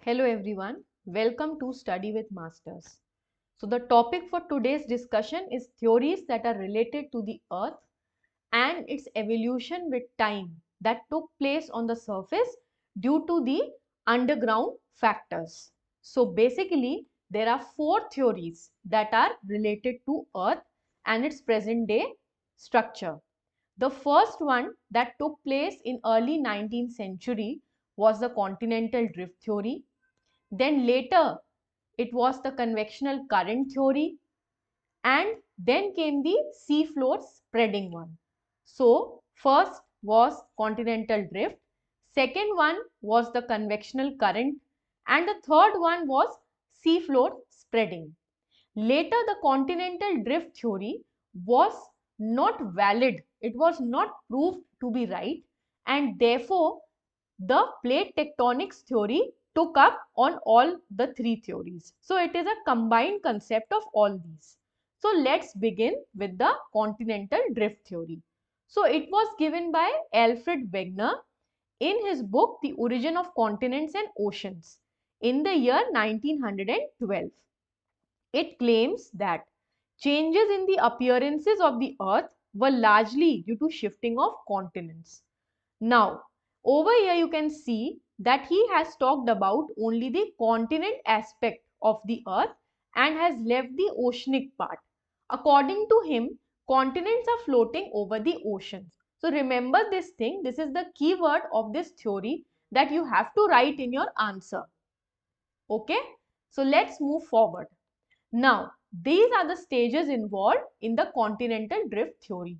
Hello everyone, welcome to Study with Masters. So the topic for today's discussion is theories that are related to the earth and its evolution with time that took place on the surface due to the underground factors. So basically there are four theories that are related to earth and its present day structure. The first one that took place in early 19th century was the continental drift theory. Then later, it was the convectional current theory, and then came the seafloor spreading one. So, first was continental drift, second one was the convectional current, and the third one was seafloor spreading. Later, the continental drift theory was not valid, it was not proved to be right, and therefore the plate tectonics theory took up on all the three theories. So it is a combined concept of all these. So let's begin with the continental drift theory. So it was given by Alfred Wegener in his book The Origin of Continents and Oceans in the year 1912. It claims that changes in the appearances of the earth were largely due to shifting of continents. Now, over here you can see that he has talked about only the continent aspect of the earth and has left the oceanic part. According to him, continents are floating over the oceans. So remember this thing, this is the key word of this theory that you have to write in your answer. Okay, so let's move forward. Now, these are the stages involved in the continental drift theory.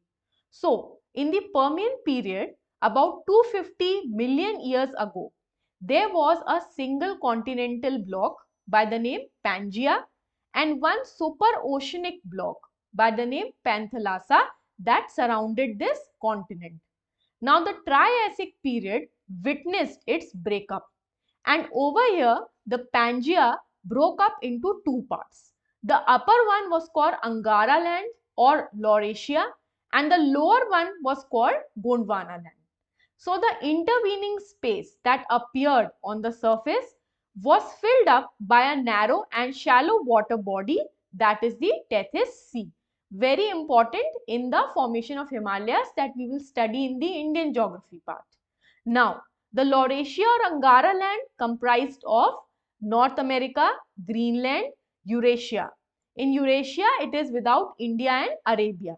So, in the Permian period, about 250 million years ago, there was a single continental block by the name Pangaea and one superoceanic block by the name Panthalassa that surrounded this continent. Now, the Triassic period witnessed its breakup, and over here, the Pangaea broke up into two parts. The upper one was called Angara land or Laurasia, and the lower one was called Gondwana land. So the intervening space that appeared on the surface was filled up by a narrow and shallow water body, that is the Tethys Sea. Very important in the formation of Himalayas that we will study in the Indian geography part. Now, the Laurasia or Angara land comprised of North America, Greenland, Eurasia. In Eurasia, it is without India and Arabia.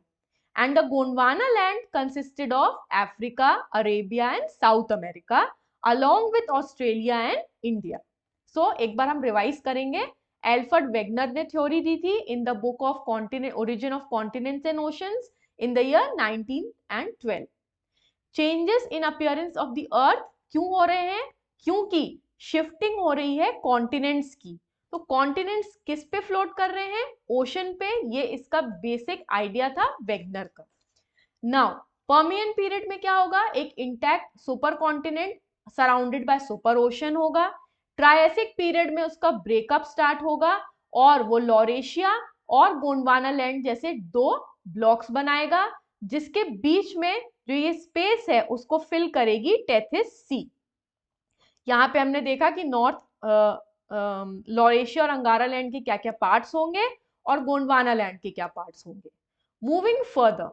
And the Gondwana land consisted of Africa, Arabia and South America along with Australia and India. So, एक बार हम revise करेंगे. Alfred Wegener ने theory दी थी in the book of Origin of Continents and Oceans in the year 1912. Changes in appearance of the earth क्यों हो रहे हैं? क्योंकि शिफ्टिंग हो रही है कॉन्टिनेंट्स की. तो कॉन्टिनेंट्स किस पे फ्लोट कर रहे हैं? ओशन पे. ये इसका बेसिक आइडिया था वेगनर का. नाउ पर्मियन पीरियड में क्या होगा? एक intact super continent surrounded by super ocean होगा. ट्रायसिक पीरियड में उसका ब्रेकअप स्टार्ट होगा और वो लॉरेशिया और गोंडवाना लैंड जैसे दो ब्लॉक्स बनाएगा, जिसके बीच में जो ये स्पेस है उसको फिल करेगी टेथिस सी. यहाँ पे हमने देखा कि नॉर्थ लॉरेशिया और अंगारा लैंड के क्या क्या पार्ट्स होंगे और गोंडवाना लैंड के क्या पार्ट्स होंगे. Moving further,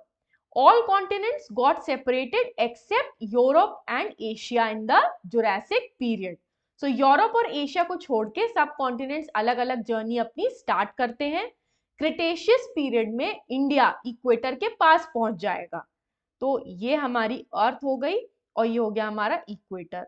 all continents got separated except Europe and Asia in the Jurassic period. So Europe और एशिया को छोड़ के सब कॉन्टिनेंट्स अलग अलग जर्नी अपनी स्टार्ट करते हैं. क्रिटेशियस पीरियड में इंडिया इक्वेटर के पास पहुंच जाएगा. तो ये हमारी अर्थ हो गई और ये हो गया हमारा इक्वेटर.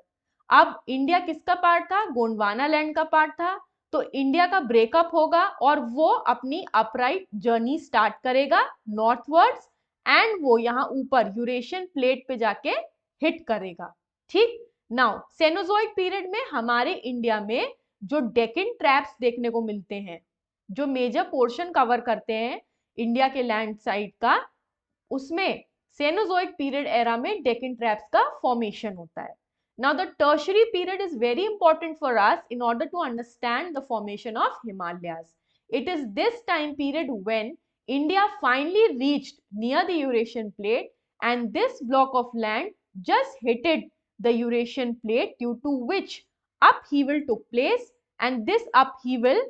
अब इंडिया किसका पार्ट था? गोंडवाना लैंड का पार्ट था. तो इंडिया का ब्रेकअप होगा और वो अपनी अपराइट जर्नी स्टार्ट करेगा नॉर्थवर्ड्स एंड वो यहाँ ऊपर यूरेशियन प्लेट पे जाके हिट करेगा. ठीक. नाउ सेनोजोइक पीरियड में हमारे इंडिया में जो डेक्कन ट्रैप्स देखने को मिलते हैं, जो मेजर पोर्शन कवर करते हैं इंडिया के लैंड साइड का, उसमें सेनोजोइक पीरियड एरा में डेक्कन ट्रैप्स का फॉर्मेशन होता है. Now the tertiary period is very important for us in order to understand the formation of Himalayas. It is this time period when India finally reached near the Eurasian plate and this block of land just hit the Eurasian plate, due to which upheaval took place, and this upheaval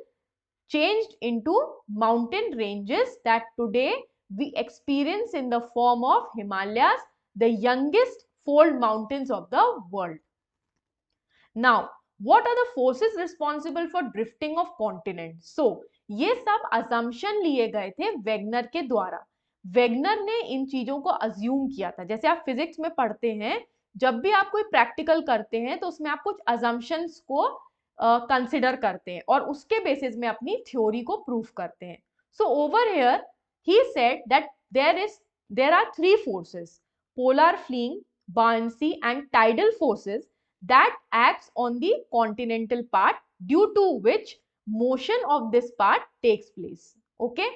changed into mountain ranges that today we experience in the form of Himalayas, the youngest fold mountains of the world. Now, what are the forces responsible for drifting of continents? So, ये सब assumption लिए गए थे Wegener के द्वारा. Wegener ने इन चीजों को अज्यूम किया था. जैसे आप फिजिक्स में पढ़ते हैं, जब भी आप कोई प्रैक्टिकल करते हैं तो उसमें आप कुछ assumptions को कंसिडर करते हैं और उसके बेसिस में अपनी थ्योरी को प्रूफ करते हैं. So over here he said that there are three forces: polar fleeing, buoyancy and tidal forces that acts on the continental part, due to which motion of this part takes place. Okay,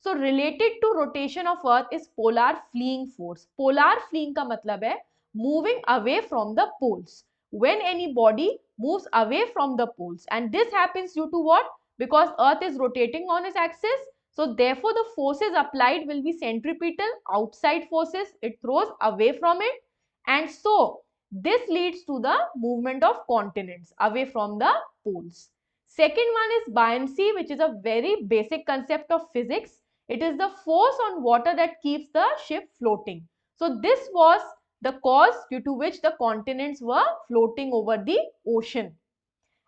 so related to rotation of earth is polar fleeing force. Polar fleeing का मतलब है moving away from the poles. When any body moves away from the poles, and this happens due to what? Because earth is rotating on its axis, so therefore the forces applied will be centripetal. Outside forces it throws away from it, and so this leads to the movement of continents away from the poles. Second one is buoyancy, which is a very basic concept of physics. It is the force on water that keeps the ship floating. So this was the cause due to which the continents were floating over the ocean.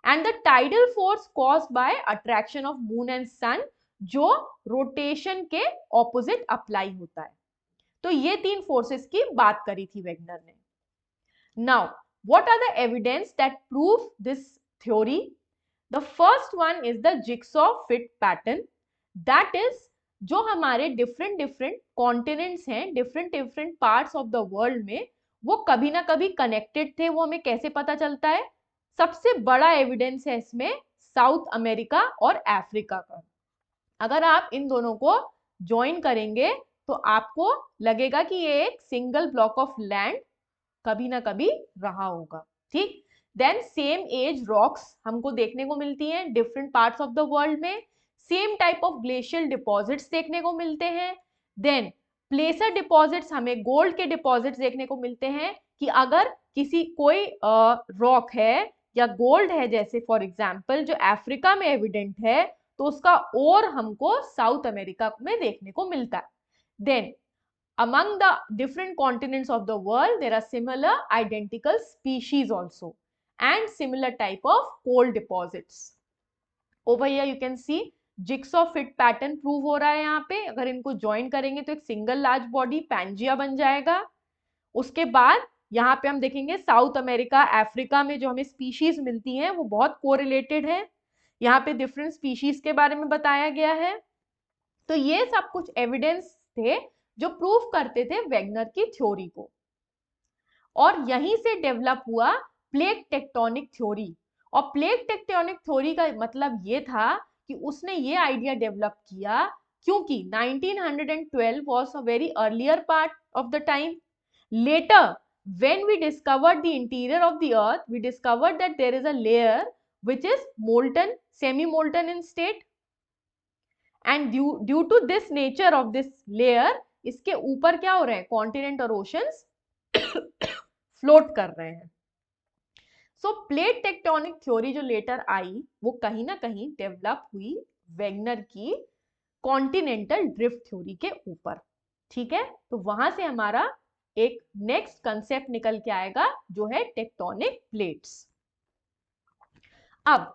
And the tidal force caused by attraction of moon and sun, जो rotation के opposite apply होता है. तो ये तीन forces की बात करी थी वेगनर ने. Now, what are the evidence that prove this theory? The first one is the jigsaw fit pattern. That is, जो हमारे different continents हैं, different parts of the world में, वो कभी ना कभी connected थे. वो हमें कैसे पता चलता है? सबसे बड़ा एविडेंस है इसमें साउथ अमेरिका और अफ्रीका का. अगर आप इन दोनों को ज्वाइन करेंगे तो आपको लगेगा कि ये एक सिंगल ब्लॉक ऑफ लैंड कभी ना कभी रहा होगा. ठीक. देन सेम एज रॉक्स हमको देखने को मिलती हैं different parts of the world में. Same type of glacial deposits देखने को मिलते हैं. देन प्लेसर डिपॉजिट्स, हमें गोल्ड के डिपॉजिट्स देखने को मिलते हैं कि अगर किसी कोई रॉक है या गोल्ड है, जैसे फॉर एग्जांपल जो अफ्रीका में एविडेंट है, तो उसका और हमको साउथ अमेरिका में देखने को मिलता है. Then among the different continents of the world there are similar identical species also and similar type of coal deposits. Over here you can see jigsaw fit pattern prove हो रहा है. यहाँ पे अगर इनको join करेंगे तो एक single large body Pangea बन जाएगा. उसके बाद यहाँ पे हम देखेंगे साउथ अमेरिका अफ्रीका में जो हमें स्पीशीज मिलती हैं वो बहुत कोरिलेटेड है. यहाँ पे डिफरेंट स्पीशीज के बारे में बताया गया है. तो ये सब कुछ एविडेंस थे जो प्रूफ करते थे वेगनर की थ्योरी को. और यहीं से डेवलप हुआ प्लेट टेक्टोनिक थ्योरी. और प्लेट टेक्टोनिक थ्योरी का मतलब ये था कि उसने ये आइडिया डेवलप किया क्योंकि 1912 was a very earlier part of the time. Later, when we discovered the interior of the earth, we discovered that there is a layer which is molten, semi-molten in state. And due to this nature of this layer, इसके ऊपर क्या हो रहा है? Continent और oceans float कर रहे हैं. सो प्लेट टेक्टोनिक थ्योरी जो लेटर आई वो कहीं ना कहीं डेवलप हुई वेगनर की कॉन्टिनेंटल ड्रिफ्ट थ्योरी के ऊपर. ठीक है, तो वहां से हमारा एक नेक्स्ट कंसेप्ट निकल के आएगा जो है टेक्टोनिक प्लेट्स. अब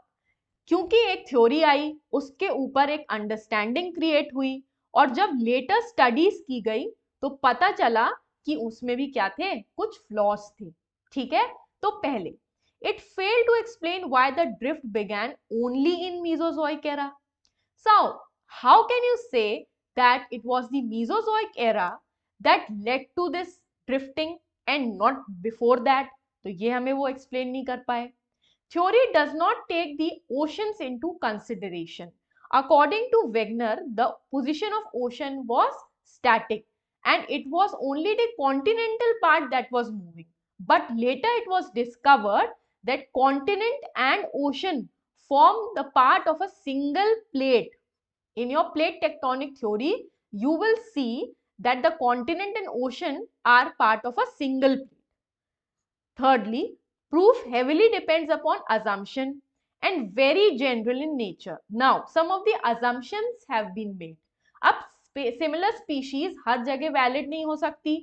क्योंकि एक थ्योरी आई, उसके ऊपर एक अंडरस्टैंडिंग क्रिएट हुई, और जब लेटर स्टडीज की गई तो पता चला कि उसमें भी क्या थे? कुछ फ्लॉज थे. ठीक है, तो पहले it failed to explain why the drift began only in Mesozoic era. So how can you say that it was the Mesozoic era that led to this drifting and not before that? तो ये हमें वो explain नहीं कर पाए. Theory does not take the oceans into consideration. According to Wegener, the position of ocean was static and it was only the continental part that was moving. But later it was discovered that continent and ocean form the part of a single plate. In your plate tectonic theory, you will see that the continent and ocean are part of a single plate. Thirdly, Proof heavily depends upon assumption and very general in nature. Now, some of the assumptions have been made. अब similar species हर जगह valid नहीं हो सकती,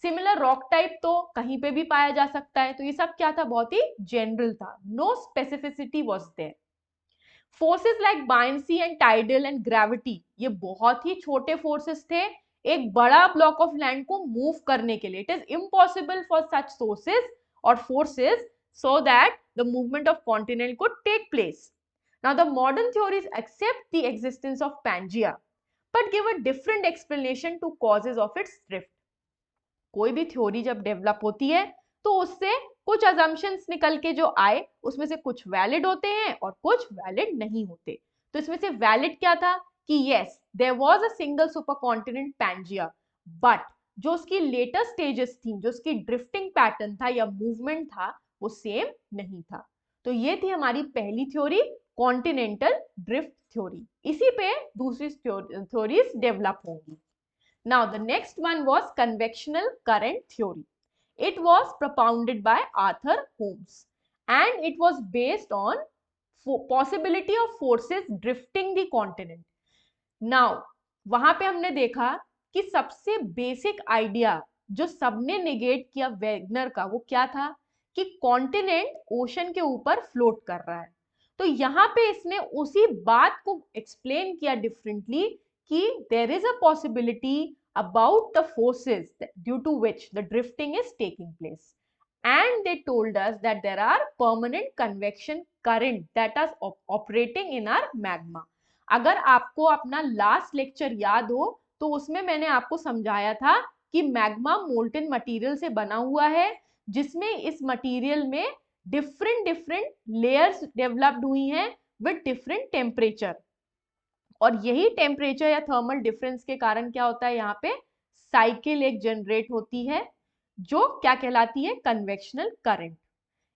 similar rock type तो कहीं पे भी पाया जा सकता है, तो ये सब क्या था, बहुत ही जनरल था, no specificity was there. Forces like buoyancy and tidal and gravity, ये बहुत ही छोटे फोर्सेस थे एक बड़ा ब्लॉक ऑफ लैंड को मूव करने के लिए. It is impossible for such sources और forces so that the movement of continent could take place. Now the modern theories accept the existence of Pangea but give a different explanation to causes of its drift. कोई भी theory जब develop होती है तो उससे कुछ assumptions निकल के जो आए उसमें से कुछ वैलिड होते हैं और कुछ वैलिड नहीं होते. तो इसमें से वैलिड क्या था कि yes there was a single supercontinent Pangea, but जो उसकी लेटर स्टेजेस थी, जो उसकी ड्रिफ्टिंग पैटर्न था या मूवमेंट था, वो सेम नहीं था. तो ये थी हमारी पहली थ्योरी, कॉन्टिनेंटल ड्रिफ्ट थ्योरी. इसी पे दूसरी थ्योरीज डेवलप होंगी. Now the next one was convectional current theory. It was propounded by Arthur Holmes and it was based on possibility of forces drifting the continent. Now वहां पे हमने देखा कि सबसे बेसिक आइडिया जो सबने नेगेट किया वेगनर का, वो क्या था कि कॉन्टिनेंट ओशन के ऊपर फ्लोट कर रहा है. तो यहाँ पे इसने उसी बात को एक्सप्लेन किया डिफरेंटली कि there is a possibility about the forces due to which the drifting is taking place, and they told us that there are permanent convection current that is operating in our magma. अगर आपको अपना last lecture याद हो तो उसमें मैंने आपको समझाया था कि मैग्मा मोल्टन मटेरियल से बना हुआ है, जिसमें इस मटेरियल में डिफरेंट लेयर्स डेवलप्ड हुई हैं विद डिफरेंट टेम्परेचर. और यही टेम्परेचर या थर्मल डिफरेंस के कारण क्या होता है, यहाँ पे साइकिल एक जनरेट होती है जो क्या कहलाती है, convectional current.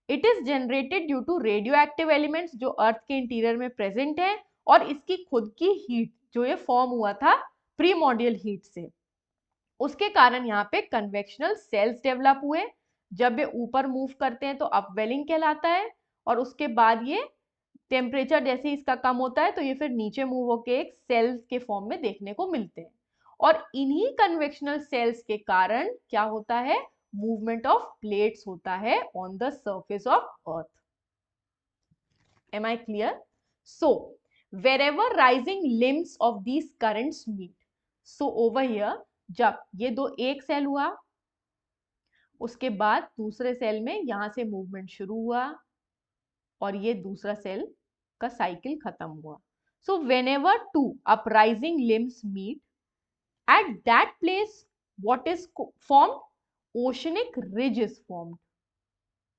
It is generated due to radioactive elements जो अर्थ के इंटीरियर में प्रेजेंट है और इसकी खुद की हीट जो ये फॉर्म हुआ था प्रीमोडियल हीट से, उसके कारण यहाँ पे कन्वेक्शनल सेल्स डेवलप हुए. जब ये ऊपर मूव करते हैं तो अपवेलिंग कहलाता है और उसके बाद ये टेम्परेचर जैसे ही इसका कम होता है तो ये फिर नीचे मूव होके एक सेल्स के फॉर्म में देखने को मिलते हैं. और इन्हीं कन्वेक्शनल सेल्स के कारण क्या होता है, मूवमेंट ऑफ प्लेट्स होता है on the surface of earth. Am I clear? So wherever rising limbs of these currents meet, so over here जब ये दो एक सेल हुआ उसके बाद दूसरे सेल में यहां से मूवमेंट शुरू हुआ और ये दूसरा सेल का साइकिल खत्म हुआ. सो whenever two uprising limbs meet at that place what is formed, oceanic ridge is formed.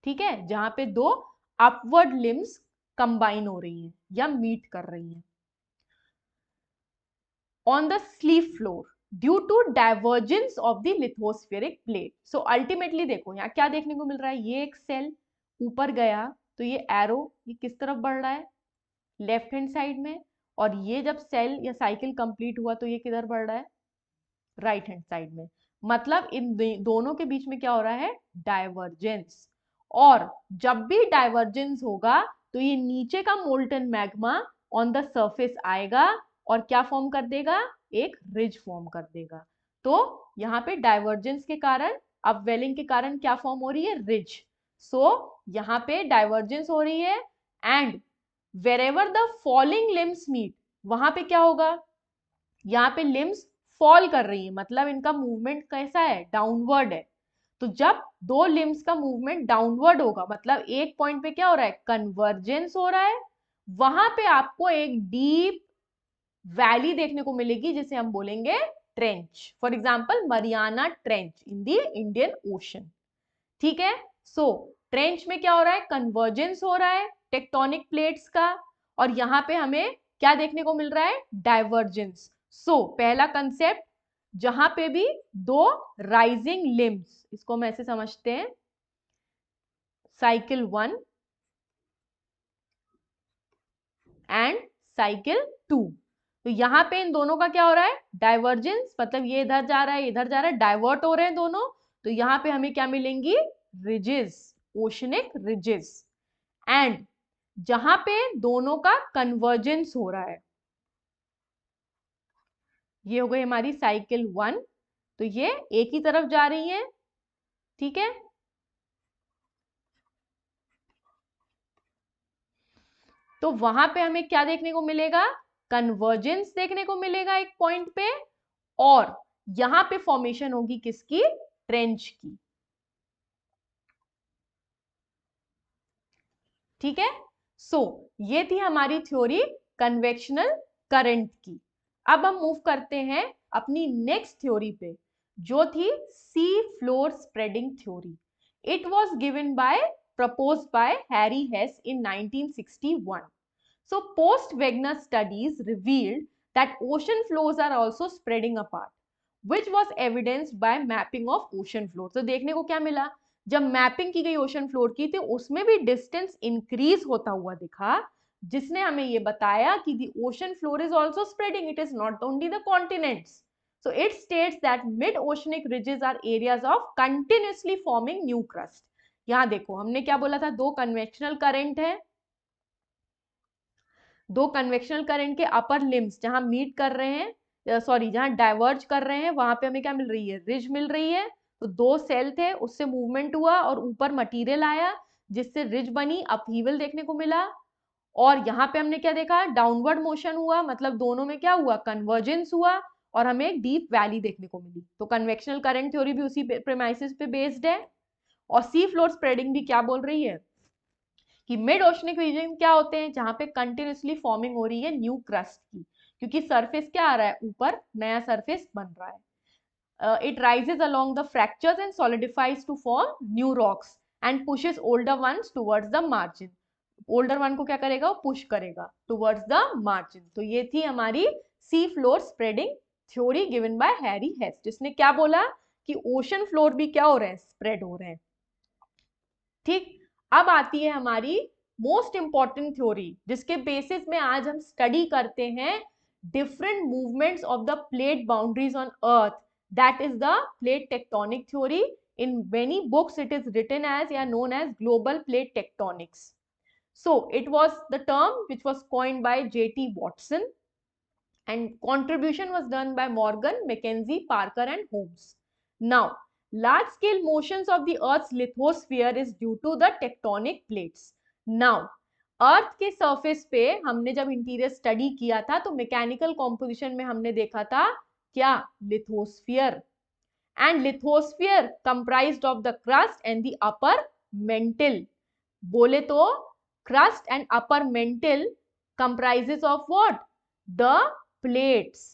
ठीक है, जहां पे दो अपवर्ड लिम्स कंबाइन हो रही हैं या मीट कर रही हैं on the sleeve floor due to divergence of the lithospheric plate. So ultimately देखो यहाँ क्या देखने को मिल रहा है, ये एक सेल ऊपर गया तो ये एरो ये किस तरफ बढ़ रहा है, लेफ्ट हैंड साइड में, और ये जब सेल या साइकिल कंप्लीट हुआ तो ये किधर बढ़ रहा है, राइट हैंड साइड में. मतलब इन दोनों के बीच में क्या हो रहा है, डाइवर्जेंस. और जब भी डाइवर्जेंस होगा तो ये नीचे का molten magma on the surface आएगा और क्या फॉर्म कर देगा, एक रिज फॉर्म कर देगा. तो यहाँ पे डाइवर्जेंस के कारण, अपवेलिंग के कारण क्या फॉर्म हो रही है, रिज. सो यहाँ पे डाइवर्जेंस हो रही है and wherever the falling limbs meet, वहां पे क्या होगा, यहाँ पे लिम्स फॉल कर रही है, मतलब इनका मूवमेंट कैसा है, डाउनवर्ड है. तो जब दो लिम्स का मूवमेंट डाउनवर्ड होगा मतलब एक पॉइंट पे क्या हो रहा है, कन्वर्जेंस हो रहा है, वहां पे आपको एक डीप वैली देखने को मिलेगी जिसे हम बोलेंगे trench. For example Mariana trench in the Indian ocean. ठीक है, सो ट्रेंच में क्या हो रहा है, कन्वर्जेंस हो रहा है टेक्टोनिक प्लेट्स का और यहाँ पे हमें क्या देखने को मिल रहा है, डाइवर्जेंस. सो पहला कंसेप्ट, जहां पे भी दो राइजिंग लिम्स, इसको हम ऐसे समझते हैं साइकिल 1 एंड साइकिल 2. तो यहाँ पे इन दोनों का क्या हो रहा है, डाइवर्जेंस, मतलब ये इधर जा रहा है इधर जा रहा है, डाइवर्ट हो रहे हैं दोनों. तो यहाँ पे हमें क्या मिलेंगी, रिजेस. ओशनिक रिजेस, एंड जहां पे दोनों का कन्वर्जेंस हो रहा है, ये हो गई हमारी साइकिल 1, तो ये एक ही तरफ जा रही है, ठीक है। तो वहां पे हमें क्या देखने को मिलेगा, कन्वर्जेंस देखने को मिलेगा एक पॉइंट पे, और यहां पे फॉर्मेशन होगी किसकी, ट्रेंच की, ठीक है। सो ये थी हमारी थ्योरी कन्वेक्शनल करंट की। अब हम मूव करते हैं अपनी नेक्स्ट थ्योरी पे, जो थी sea floor spreading theory. It was given by proposed by Harry Hess in 1961. So post-Wegener studies revealed that ocean floors are also spreading apart, which was evidenced by mapping of ocean floor. तो देखने को क्या मिला, जब mapping की गई ocean floor की थी उसमें भी डिस्टेंस इंक्रीज होता हुआ दिखा, जिसने हमें ये बताया कि the ocean floor is also spreading, it is not only the continents. So it states that mid-oceanic ridges are areas of continuously forming new crust. यहाँ देखो हमने क्या बोला था, दो कन्वेक्शनल करंट है, दो कन्वेक्शनल करंट के अपर लिम्स जहां मीट कर रहे हैं, सॉरी जहां डाइवर्ज कर रहे हैं, वहां पे हमें क्या मिल रही है, रिज मिल रही है। तो दो सेल थे, उससे मूवमेंट हुआ और ऊपर मटेरियल आया जिससे रिज बनी, अपहीवल देखने को मिला। और यहाँ पे हमने क्या देखा, डाउनवर्ड मोशन हुआ, मतलब दोनों में क्या हुआ, कन्वर्जेंस हुआ, और हमें एक डीप वैली देखने को मिली। तो कन्वेक्शनल करंट थ्योरी भी उसी प्रेमाइसिस पे बेस्ड है। और सी फ्लोर स्प्रेडिंग भी क्या बोल रही है कि मिड ओशनिक रीजन क्या होते हैं, जहां पे कंटिन्यूसली फॉर्मिंग हो रही है न्यू क्रस्ट की, क्योंकि सरफेस क्या आ रहा है, ऊपर नया सरफेस बन रहा है। It rises along the fractures and solidifies to form new rocks and pushes older ones towards the margin. Older one को क्या करेगा, वो पुश करेगा टुवर्ड्स द मार्जिन। तो ये थी हमारी sea floor spreading theory given by Harry हेस, जिसने क्या बोला कि ओशन फ्लोर भी क्या हो रहे हैं, स्प्रेड हो रहे हैं, ठीक। अब आती है हमारी मोस्ट इंपॉर्टेंट थ्योरी, जिसके बेसिस में आज हम स्टडी करते हैं different movements of the plate boundaries on earth, that is the plate tectonic theory. In many books it is written as or known as global plate tectonics. So it was the term which was coined by J.T. Watson, and contribution was done by Morgan, Mackenzie, Parker and Holmes. Now large scale motions of the earth's lithosphere is due to the tectonic plates. Now अर्थ के surface पे हमने जब interior study किया था तो mechanical composition में हमने देखा था क्या, lithosphere, and lithosphere comprised of the crust and the upper mantle. बोले तो crust and upper mantle comprises of what, the plates,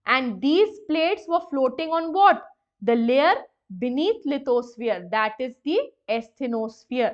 and these plates were floating on what, the layer beneath lithosphere, that is the asthenosphere,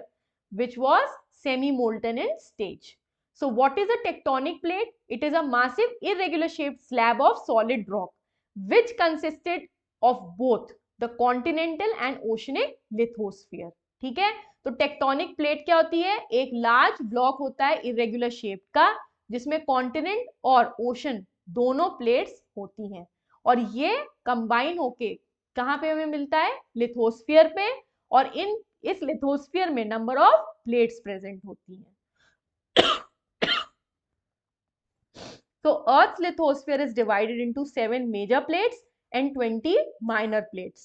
which was semi molten in stage. So what is a tectonic plate? It is a massive irregular shaped slab of solid rock which consisted of both the continental and oceanic lithosphere. ठीक है, तो tectonic plate क्या होती है, एक large block होता है irregular shape का, जिसमें कॉन्टिनेंट और ओशन दोनों प्लेट्स होती हैं, और ये कंबाइन होके कहां पे हमें मिलता है, लिथोस्फियर पे, और इस लिथोस्फियर में नंबर ऑफ प्लेट्स प्रेजेंट होती हैं. So Earth's lithosphere is divided into 7 major plates and 20 minor plates.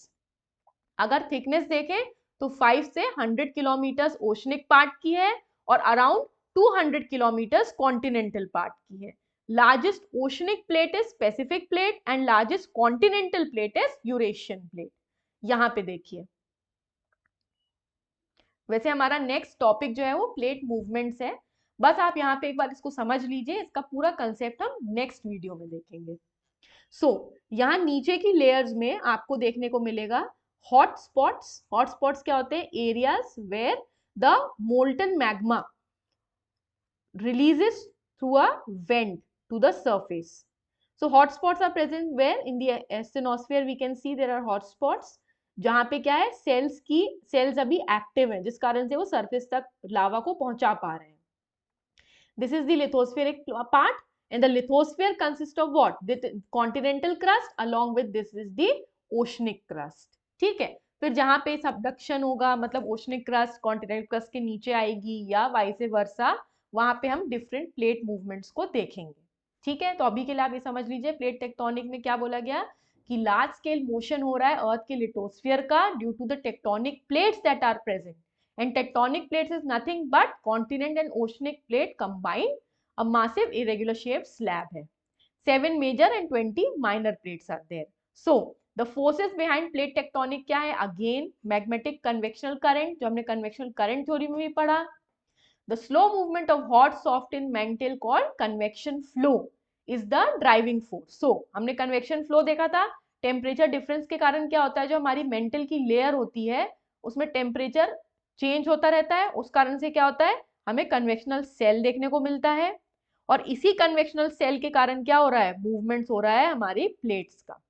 अगर थिकनेस देखें तो 5 से 100 किलोमीटर ओशनिक पार्ट की है और अराउंड 200 किलोमीटर कॉन्टिनेंटल पार्ट की है. Largest oceanic plate is Pacific plate and largest continental plate is Eurasian plate. यहां पे देखिए, वैसे हमारा नेक्स्ट टॉपिक जो है वो प्लेट मूवमेंट्स है, बस आप यहाँ पे एक बार इसको समझ लीजिए, इसका पूरा कंसेप्ट हम नेक्स्ट वीडियो में देखेंगे. सो यहाँ नीचे की लेयर्स में आपको देखने को मिलेगा हॉट स्पॉट्स. हॉट स्पॉट्स क्या होते हैं, areas where the molten magma releases through a vent to the surface. So hot spots are present where in the asthenosphere we can see there are hot spots, जहां पे क्या है, sales अभी active है, जिस कारण से वो सरफेस तक लावा को पहुंचा पा रहे हैं. This is the lithospheric part, and the lithosphere consists of what, the continental crust, along with this is the oceanic crust. ठीक है, फिर जहाँ पे सबडक्शन होगा मतलब ओशनिक क्रस्ट कॉन्टिनेंटल क्रस्ट के नीचे आएगी या वाइस वर्सा, वहां पे हम डिफरेंट प्लेट मूवमेंट्स को देखेंगे। ठीक है, तो अभी के लिए आप ये समझ लीजिए प्लेट टेक्टोनिक में क्या बोला गया कि लार्ज स्केल मोशन हो रहा है अर्थ के लिटोस्फियर का due to the tectonic plates that are present, and tectonic plates is nothing but continent and oceanic plate combined, a massive irregular shaped slab है। 7 major and 20 minor plates are there. So the forces behind plate tectonic क्या है? Again magnetic convectional current, जो हमने convectional current theory में भी पढ़ा। The slow movement of hot soft in mantle called convection flow is the driving force. So हमने convection flow देखा था, टेम्परेचर डिफरेंस के कारण क्या होता है, जो हमारी मेंटल की लेयर होती है उसमें टेम्परेचर चेंज होता रहता है, उस कारण से क्या होता है, हमें कन्वेक्शनल सेल देखने को मिलता है, और इसी कन्वेक्शनल सेल के कारण क्या हो रहा है, मूवमेंट्स हो रहा है हमारी प्लेट्स का।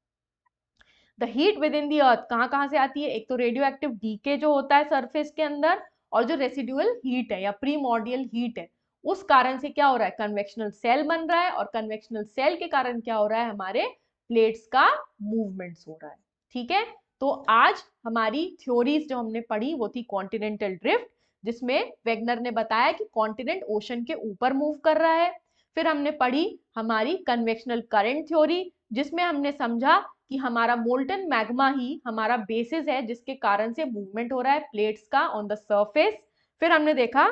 द हीट विद इन दी अर्थ कहाँ से आती है, एक तो रेडियो एक्टिव डीके जो होता है सरफेस के अंदर, और जो रेसिडुअल हीट है या प्रीमॉर्डियल हीट है, उस कारण से क्या हो रहा है, कन्वेक्शनल सेल बन रहा है, और कन्वेक्शनल सेल के कारण क्या हो रहा है, हमारे प्लेट्स का मूवमेंट्स हो रहा है। ठीक है, तो आज हमारी थ्योरीज जो हमने पढ़ी वो थी कॉन्टिनेंटल ड्रिफ्ट, जिसमें वेगनर ने बताया कि कॉन्टिनेंट ओशन के ऊपर मूव कर रहा है। फिर हमने पढ़ी हमारी कन्वेक्शनल करंट थ्योरी, जिसमें हमने समझा कि हमारा मोल्टन मैग्मा ही हमारा बेसिस है जिसके कारण से मूवमेंट हो रहा है प्लेट्स का ऑन द सरफेस। फिर हमने देखा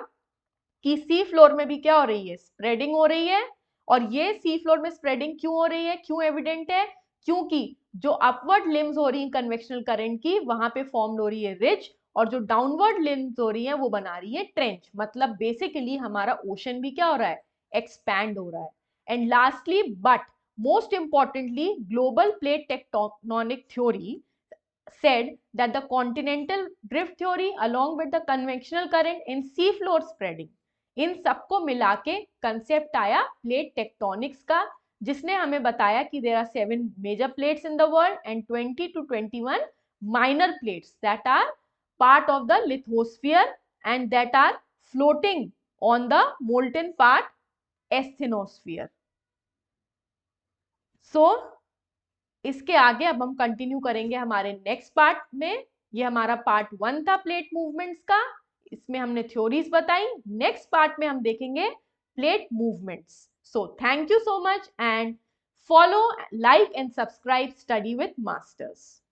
कि सी फ्लोर में भी क्या हो रही है, स्प्रेडिंग हो रही है, और ये सी फ्लोर में स्प्रेडिंग क्यों हो रही है, क्यों एविडेंट है, क्योंकि जो अपवर्ड लिम्स हो रही है कन्वेक्शनल करंट की, वहां पे फॉर्म हो रही है रिज, और जो डाउनवर्ड लिम्स हो रही है वो बना रही है ट्रेंच, मतलब बेसिकली हमारा ओशन भी क्या हो रहा है, एक्सपैंड हो रहा है। And lastly but most importantly, global plate tectonic theory said that the continental drift theory along with the convectional current in sea floor spreading, इन सबको मिला के कंसेप्ट आया प्लेट टेक्टोनिक्स का, जिसने हमें बताया कि there are 7 major plates in the world and 20 to 21 minor plates that are part of the lithosphere and that are floating on the molten part asthenosphere. So इसके आगे अब हम कंटिन्यू करेंगे हमारे नेक्स्ट पार्ट में। ये हमारा पार्ट 1 था प्लेट मूवमेंट्स का, इसमें हमने थ्योरीज बताई। नेक्स्ट पार्ट में हम देखेंगे plate movements. So thank you so much and follow, like and subscribe study with masters.